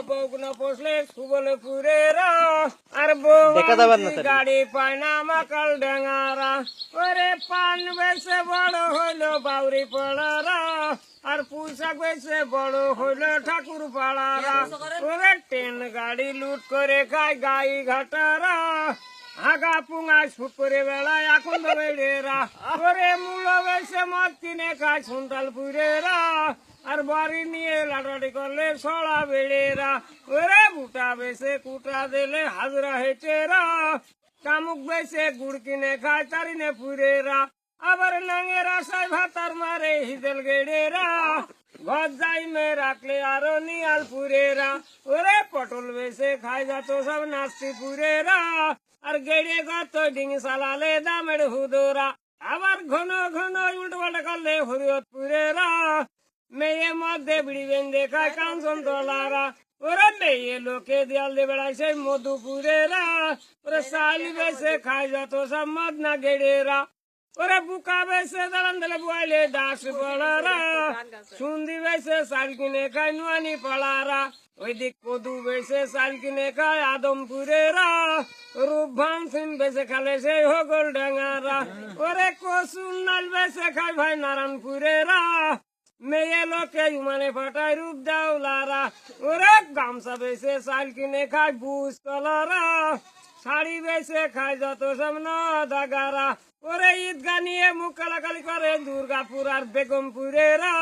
বউগুনা পোষলে সুবলে পুরেরা আর বউ গাড়ি পায় না মাকাল ডেঙ্গারা ওরে পান বেশে বড় হইলো বাউরি পড়ারা আর পুঁশাক বেশে বড় হইলো ঠাকুর পাড়ারা ওরে ট্রেন গাড়ি লুট করে খায় গাই ঘাটারা আগা পুঙা শুকুরে বেলায় এখন বেড়েরা ওরে মূল বেশে মদ কিনে খায় সুন্তাল পুরেরা আর বাড়ি নিয়ে লাটাটি করলে সড়া বেড়েরা ওরে বুটা বেশে কুটা দিলে হাজরা হেটেরা কামুক বেশে গুড় কিনে খায় তারিনে পুরেরা আবার নাঙের আশায় ভাতার মারে হিজেল গেড়েরা ঘর যাই মে রাখলে আরো নিয়াল পুরেরা ওরে পটল বেশে খায় যাত সব নাস্তি পুরেরা আর গেড়ে গত ডিঙি চালালে দামের হুদোরা আবার ঘন ঘন উল্টোপাল্টা করলে হরিয়ত পুরেরা মেয়ে মধ্যে বিড়ি বেঁধে খায় কাঞ্চন তলারা ওরা মেয়ে লোকে দেয়াল দিয়ে বেড়াইছে মধুপুরেরা ওরা শালি বেশে খায় যত সব মদ না গেড়েরা ওরা বুকা বেশে দাঁড়ান দিলে বইলে দাস পড়ারা সুন্দি বেশে শাল কিনে খায় নুয়ানি পাড়ারা ওইদিক কদু বেশে শাল কিনে খায় আদমপুরেরা রূপভান সিন বেশে খালে সেই হগল ডাঙ্গারা ওরে কসুন নাল বেশে খায় ভাই নারায়ণপুরেরা মেয়ে লোকে মানে ফাটায় রূপ দাওলারা ওরে গামছা বেশে শাল কিনে খায় বুঝ তলারা শাড়ি বেশে খায় যত সব নদাগারা ওরে ঈদগা নিয়ে মুখ কালাকালি করে দুর্গাপুর আর বেগমপুরেরা